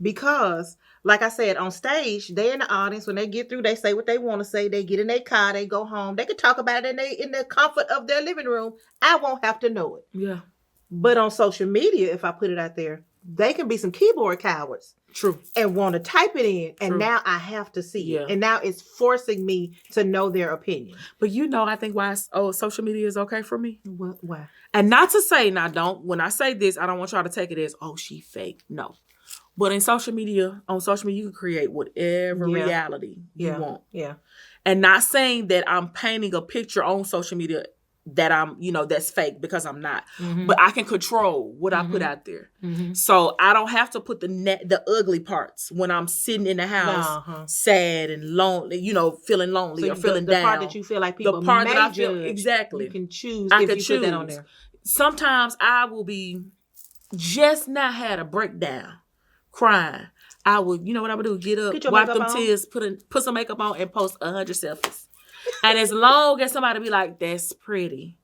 Because like I said, on stage, they're in the audience. When they get through, they say what they want to say. They get in their car, they go home. They can talk about it in the comfort of their living room. I won't have to know it. Yeah. But on social media, if I put it out there, they can be some keyboard cowards. True. And want to type it in. And True. Now I have to see it. And now it's forcing me to know their opinion. But I think why social media is okay for me. Why? And not to say, when I say this, I don't want y'all to take it as, she fake. No. But on social media, you can create whatever reality you want. Yeah. And not saying that I'm painting a picture on social media that I'm, that's fake because I'm not. Mm-hmm. But I can control what I put out there. Mm-hmm. So I don't have to put the ugly parts when I'm sitting in the house sad and lonely, feeling lonely or feeling down. The part that you feel like people may judge. Exactly. You can choose if you put that on there. Sometimes I will be just not had a breakdown, crying. I would, what I would do? Get up, wipe them tears, put some makeup on and post 100 selfies. And as long as somebody be like, that's pretty.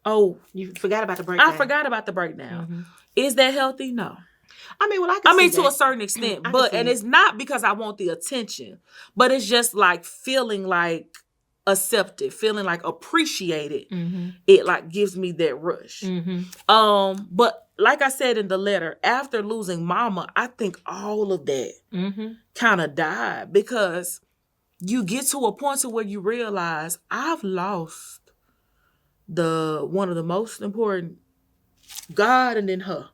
Oh, you forgot about the breakdown. I forgot about the breakdown. Mm-hmm. Is that healthy? No. I mean, to a certain extent, and it's not because I want the attention, but it's just like feeling like accepted, feeling like appreciated. Mm-hmm. It like gives me that rush. Mm-hmm. But like I said in the letter, after losing Mama, I think all of that kind of died because you get to a point to where you realize I've lost one of the most important, God and then her.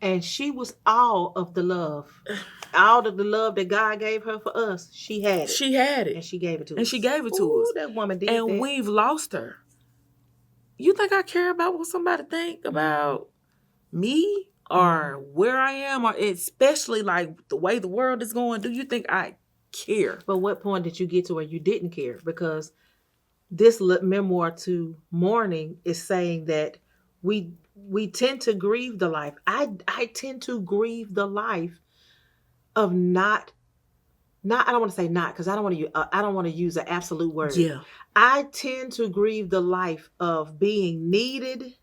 And she was all of the love. All of the love that God gave her for us. She had it. She had it. And she gave it to us. And she gave it to us. That woman did and that. We've lost her. You think I care about what somebody think about me or where I am, or especially like the way the world is going? Do you think I care? But what point did you get to where you didn't care? Because this memoir to Mourning is saying that we tend to grieve the life. I tend to grieve the life of not I don't want to say not because I don't want to use an absolute word. Yeah. I tend to grieve the life of being needed,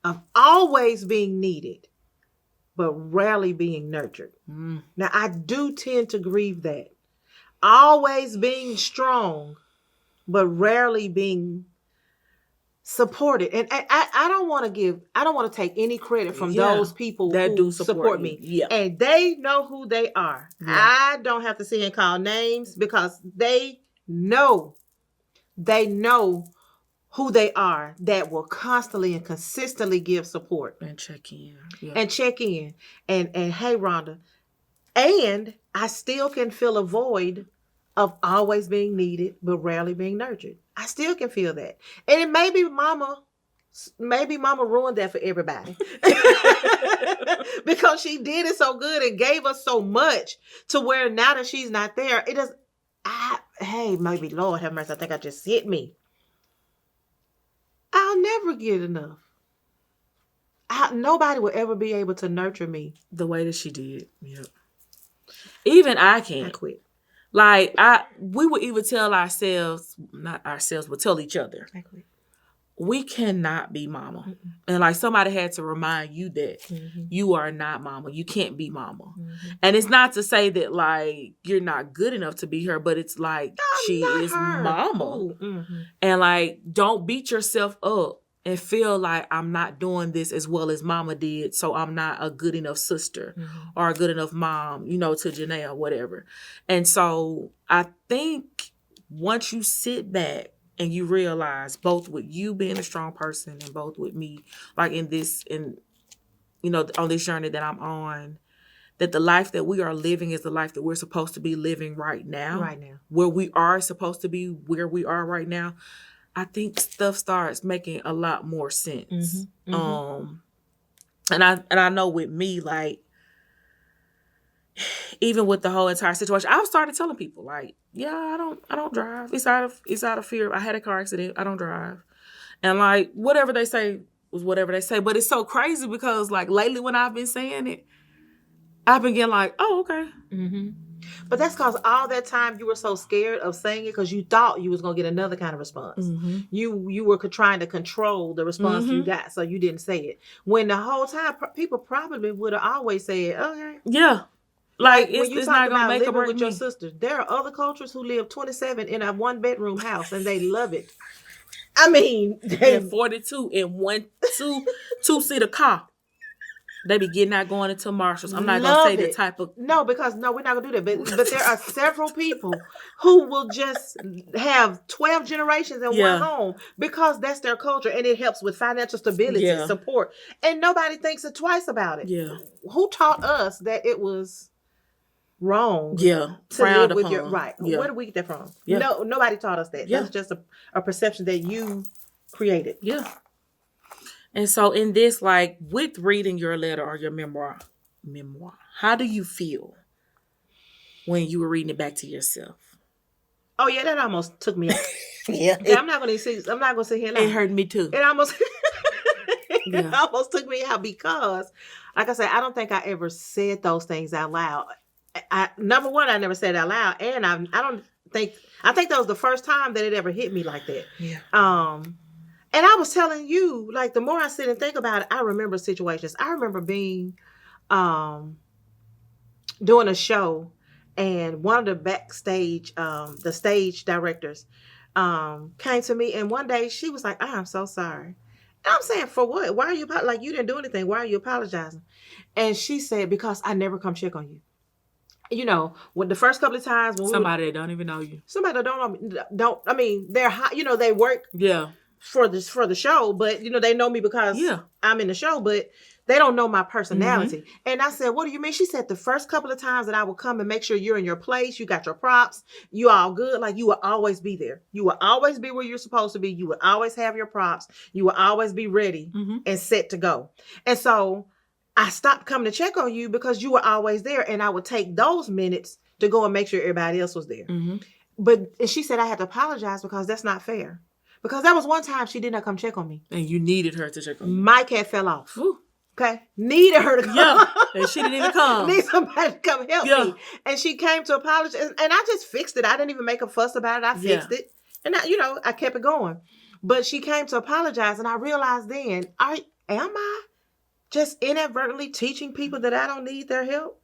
of always being needed, but rarely being nurtured. Now I do tend to grieve that. Always being strong, but rarely being supported. And I don't want to take any credit from those people that do support me. Yeah. And they know who they are. Yeah. I don't have to sit and call names because they know who they are that will constantly and consistently give support. And check in. Yeah. And check in. And hey, Rhonda. And I still can feel a void of always being needed, but rarely being nurtured. I still can feel that. And it may be Mama maybe mama ruined that for everybody. Because she did it so good and gave us so much to where now that she's not there, it does. Hey, maybe Lord have mercy. I think I just hit me. I'll never get enough. Nobody will ever be able to nurture me the way that she did. Yep. Even I can't. I quit. Like we would even tell ourselves, not ourselves, but tell each other. I quit. We cannot be mama. Mm-mm. And like somebody had to remind you that you are not mama. You can't be mama. Mm-hmm. And it's not to say that like you're not good enough to be her, but it's like she is her. Mama. Mm-hmm. And like don't beat yourself up and feel like I'm not doing this as well as mama did, so I'm not a good enough sister or a good enough mom, to Janae or whatever. And so I think once you sit back and you realize both with you being a strong person and both with me, like on this journey that I'm on, that the life that we are living is the life that we're supposed to be living right now. Right now. Where we are supposed to be, where we are right now. I think stuff starts making a lot more sense. Mm-hmm. Mm-hmm. And I know with me, like, even with the whole entire situation, I've started telling people, like, yeah, I don't drive. It's out of fear. I had a car accident. I don't drive. And like whatever they say was whatever they say. But it's so crazy because like lately when I've been saying it, I've been getting like, oh, okay. Mm-hmm. But that's because all that time you were so scared of saying it because you thought you was going to get another kind of response. Mm-hmm. You were trying to control the response you got, so you didn't say it. When the whole time, people probably would have always said, okay. Yeah. Like when you it's talk not about gonna make living or break with me. your sister, there are other cultures who live 27 in a 1-bedroom house and they love it. I mean, they 42 in one two-seater car. They be getting out going into Marshalls. I'm not gonna say the type of because we're not gonna do that. But there are several people who will just have 12 generations in one home because that's their culture and it helps with financial stability, support, and nobody thinks it twice about it. Yeah, who taught us that it was wrong? Yeah, to live with your right. Yeah. Where did we get that from? Yeah. No, nobody taught us that. That's just a perception that you created. Yeah. And so in this, like, with reading your letter or your memoir, how do you feel when you were reading it back to yourself? Oh yeah, that almost took me out. I'm not gonna sit here and lie. It hurt me too. It almost took me out because, like I said, I don't think I ever said those things out loud. Number one, I never said it out loud, and I think that was the first time that it ever hit me like that. Yeah. And I was telling you, like, the more I sit and think about it, I remember situations. I remember being, doing a show, and one of the backstage, the stage directors, came to me, and one day she was like, "I'm so sorry." And I'm saying, for what? Why are you, like, you didn't do anything. Why are you apologizing? And she said, because I never come check on you. When the first couple of times. When somebody that don't even know you. Somebody that I mean, they're high, they work. Yeah. For the show, but they know me because I'm in the show, but they don't know my personality. Mm-hmm. And I said, "What do you mean?" She said, "The first couple of times that I will come and make sure you're in your place, you got your props, you all good, like you will always be there. You will always be where you're supposed to be. You will always have your props. You will always be ready and set to go." And so I stopped coming to check on you because you were always there, and I would take those minutes to go and make sure everybody else was there. Mm-hmm. And she said I had to apologize because that's not fair. Because that was one time she did not come check on me. And you needed her to check on you. My cat fell off. Ooh. Okay? Needed her to come. Yeah. And she didn't even come. Need somebody to come help me. And she came to apologize. And I just fixed it. I didn't even make a fuss about it. I fixed it. And I kept it going. But she came to apologize. And I realized then, am I just inadvertently teaching people that I don't need their help?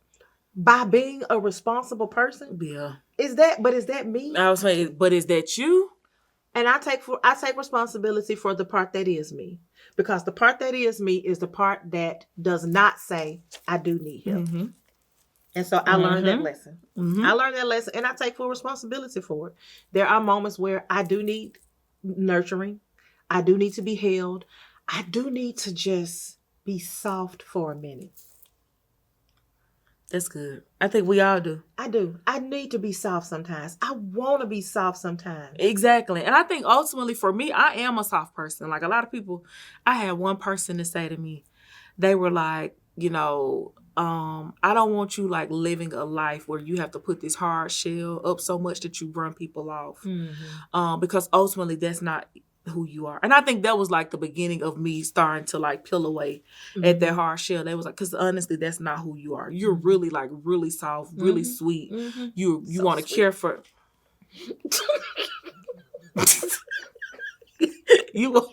By being a responsible person? Yeah. Is that me? I was saying, but is that you? And I take responsibility for the part that is me, because the part that is me is the part that does not say I do need help. Mm-hmm. And so I learned that lesson. Mm-hmm. I learned that lesson, and I take full responsibility for it. There are moments where I do need nurturing. I do need to be held. I do need to just be soft for a minute. That's good. I think we all do. I do. I need to be soft sometimes. I want to be soft sometimes. Exactly. And I think ultimately for me, I am a soft person. Like a lot of people, I had one person to say to me, they were like, you know, I don't want you like living a life where you have to put this hard shell up so much that you run people off. Mm-hmm. Because ultimately that's not who you are. And I think that was like the beginning of me starting to like peel away at that hard shell. They was like, because honestly, that's not who you are. You're really like really soft, really sweet. Mm-hmm. You so want to care for. You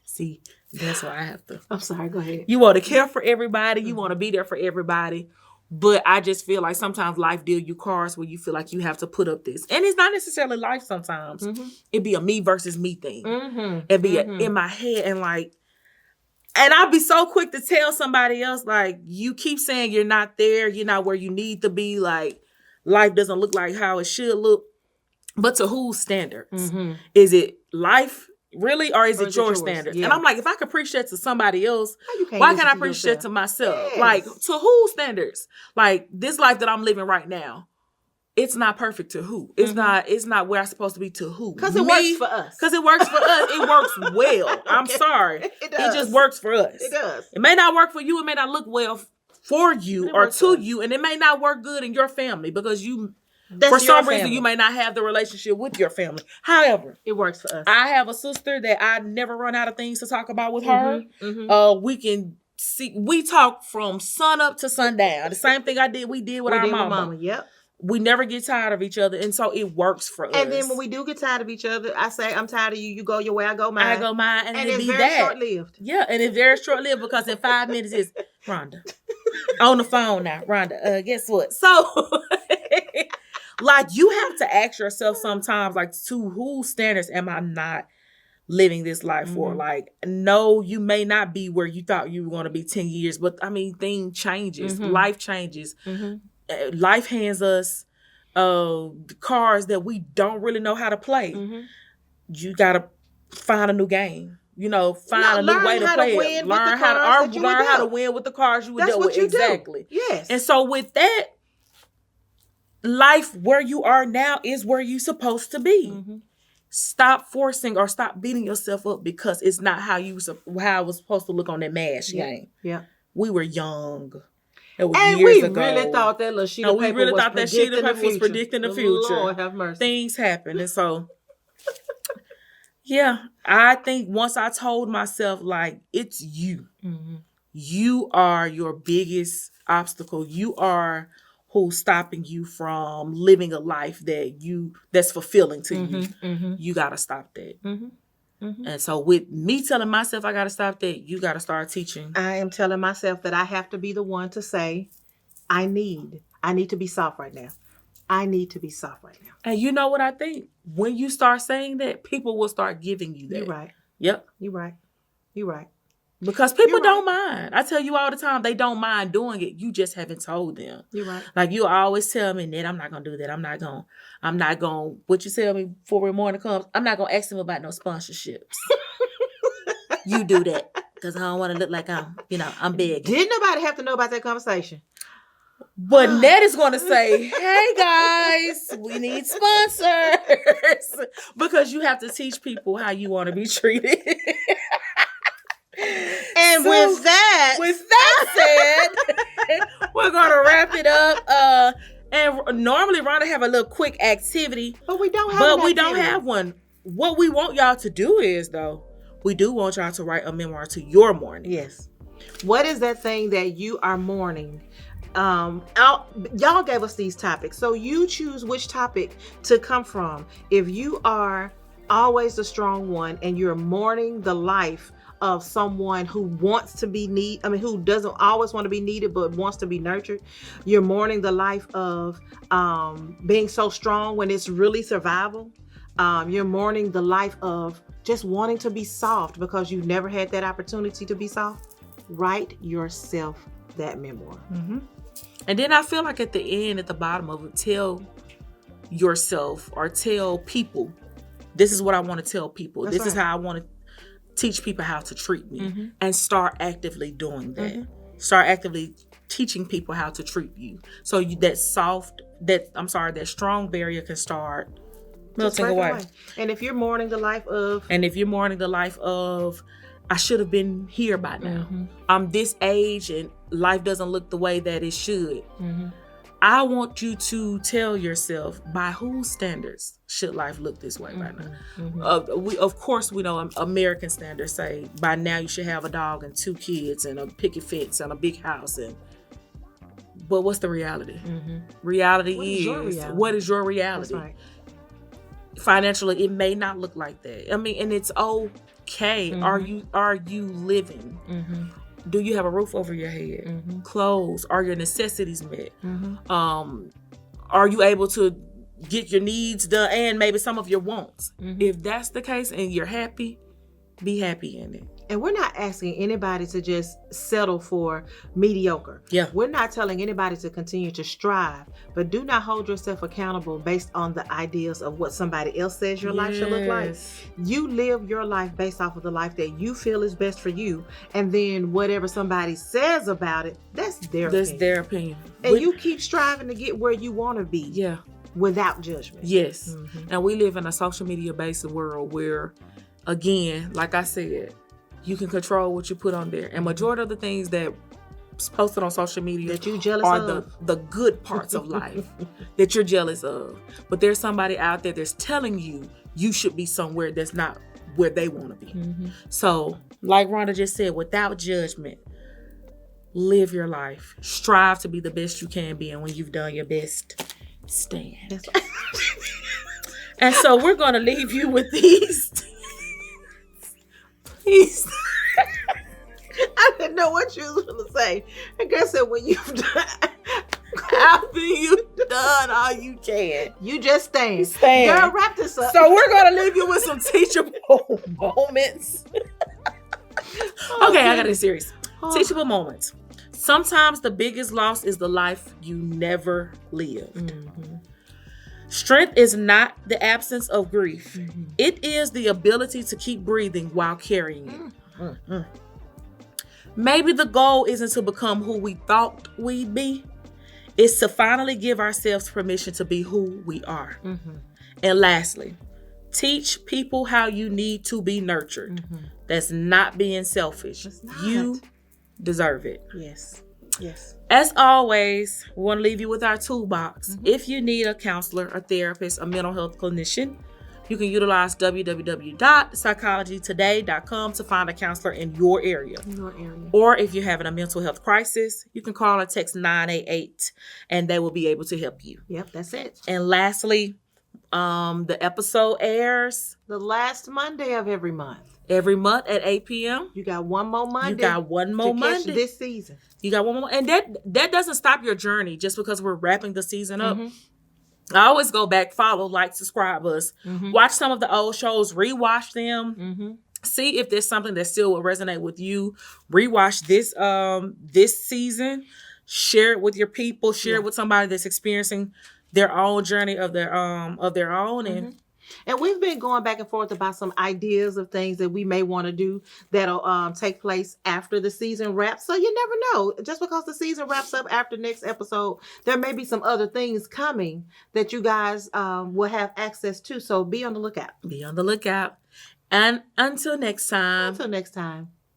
see, that's why I have to. I'm sorry. Go ahead. You want to care for everybody. You want to be there for everybody. But I just feel like sometimes life deal you cards where you feel like you have to put up this. And it's not necessarily life sometimes. Mm-hmm. It'd be a me versus me thing. Mm-hmm. It'd be in my head and like, and I'll be so quick to tell somebody else, like, you keep saying you're not there. You're not where you need to be. Like, life doesn't look like how it should look. But to whose standards? Mm-hmm. Is it life really, or is it your standards? Yeah. And I'm like, if I could preach that to somebody else, why can't I preach that to myself? Yes. Like, to whose standards? Like, this life that I'm living right now, it's not perfect to who? It's not where I'm supposed to be to who? Because it works for us. Because it works for us. It works well. I'm sorry. It does. It just works for us. It does. It may not work for you. It may not look well for you or to you. And it may not work good in your family because you... for some reason, you may not have the relationship with your family. However, it works for us. I have a sister that I never run out of things to talk about with her. Mm-hmm. We can see, we talk from sun up to sundown. The same thing we did with our mama. Yep. We never get tired of each other. And so it works for us. And then when we do get tired of each other, I say, I'm tired of you. You go your way, I go mine. I go mine. And it's very short-lived. Yeah, and it's very short-lived because in 5 minutes it's Rhonda. On the phone now. Rhonda, guess what? So... like, you have to ask yourself sometimes, like, to whose standards am I not living this life for? Like, no, you may not be where you thought you were going to be 10 years, but, I mean, things changes. Life changes. Life hands us cards that we don't really know how to play. You got to find a new game. You know, find a new way to play it. Learn how to win with the cards you would deal with. Exactly. Yes. And so with that, life where you are now is where you're supposed to be. Stop forcing or stop beating yourself up because it's not how it was supposed to look on that MASH game. Yeah. We were young. It was and years we ago. Really thought that little sheet of paper was predicting the future. Lord have mercy. Things happen. And so, yeah, I think once I told myself, like, it's you. You are your biggest obstacle. You are who's stopping you from living a life that's fulfilling to you. You got to stop that. And so with me telling myself I got to stop that, you got to start teaching. I am telling myself that I have to be the one to say, I need to be soft right now. I need to be soft right now. And you know what I think? When you start saying that, people will start giving you that. You're right. Yep. You're right. Because people don't mind. I tell you all the time, they don't mind doing it. You just haven't told them. You're right. Like you always tell me, Nette, I'm not going to do that. I'm not going, what you tell me before morning comes, I'm not going to ask them about no sponsorships. You do that. Because I don't want to look like I'm begging. Didn't nobody have to know about that conversation? But Nette is going to say, hey guys, we need sponsors. Because you have to teach people how you want to be treated. And so, with that said, we're gonna wrap it up. And normally Rhonda have a little quick activity, but we don't have one. What we want y'all to do is, though, we do want y'all to write a memoir to your mourning. Yes. What is that thing that you are mourning? Y'all gave us these topics, so you choose which topic to come from. If you are always the strong one and you're mourning the life of someone who wants to be who doesn't always want to be needed but wants to be nurtured, you're mourning the life of being so strong when it's really survival. You're mourning the life of just wanting to be soft because you never had that opportunity to be soft. Write yourself that memoir. And then I feel like at the end, at the bottom of it, tell yourself or tell people, this is what I want to tell people. This is how I want to teach people how to treat me. And start actively doing that. Start actively teaching people how to treat you. So that strong barrier can start melting away. And if you're mourning the life of, I should have been here by now. I'm this age and life doesn't look the way that it should. I want you to tell yourself, by whose standards should life look this way right now? Of course, we know American standards say by now you should have a dog and 2 kids and a picket fence and a big house. But what's the reality? Reality is, what is your reality? That's right. Financially, it may not look like that. I mean, and it's okay. Are you living? Do you have a roof over your head? Clothes? Are your necessities met? Are you able to get your needs done and maybe some of your wants? If that's the case and you're happy, be happy in it. And we're not asking anybody to just settle for mediocre. Yeah. We're not telling anybody to continue to strive, but do not hold yourself accountable based on the ideas of what somebody else says your life should look like. You live your life based off of the life that you feel is best for you. And then whatever somebody says about it, that's their opinion. And you keep striving to get where you want to be. Yeah. Without judgment. Yes. And we live in a social media based world where, again, like I said, you can control what you put on there. And majority of the things that's posted on social media that you jealous are of. the good parts of life that you're jealous of. But there's somebody out there that's telling you should be somewhere that's not where they want to be. So, like Rhonda just said, without judgment, live your life. Strive to be the best you can be. And when you've done your best, stand. That's right. And so we're going to leave you with these. I didn't know what you was going to say. I guess that when you've done, after you've done all you can, you just stand. Girl, wrap this up. So we're going to leave you with some teachable moments. Okay, I got it serious. Teachable moments. Sometimes the biggest loss is the life you never lived. Strength is not the absence of grief. It is the ability to keep breathing while carrying it. Maybe the goal isn't to become who we thought we'd be. It's to finally give ourselves permission to be who we are. And lastly, teach people how you need to be nurtured. That's not being selfish. You deserve it. Yes. As always, we want to leave you with our toolbox. If you need a counselor, a therapist, a mental health clinician, you can utilize www.psychologytoday.com to find a counselor in your area. Or if you're having a mental health crisis, you can call or text 988 and they will be able to help you. Yep, that's it. And lastly, the episode airs the last Monday of every month. Every month at 8 p.m. You got one more Monday. You got one more Monday this season. You got one more. And that doesn't stop your journey just because we're wrapping the season up. I always go back, follow, like, subscribe us. Watch some of the old shows, rewatch them. See if there's something that still will resonate with you. Rewatch this season. Share it with your people. Share it with somebody that's experiencing their own journey of their own. And we've been going back and forth about some ideas of things that we may want to do that'll take place after the season wraps. So you never know. Just because the season wraps up after next episode, there may be some other things coming that you guys will have access to. So be on the lookout. Be on the lookout. And until next time.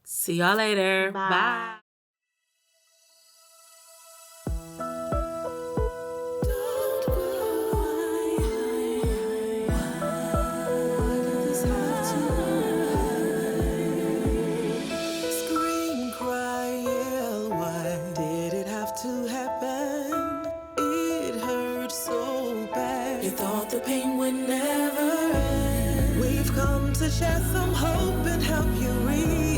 See y'all later. Bye. The pain would never end. We've come to share some hope and help you read.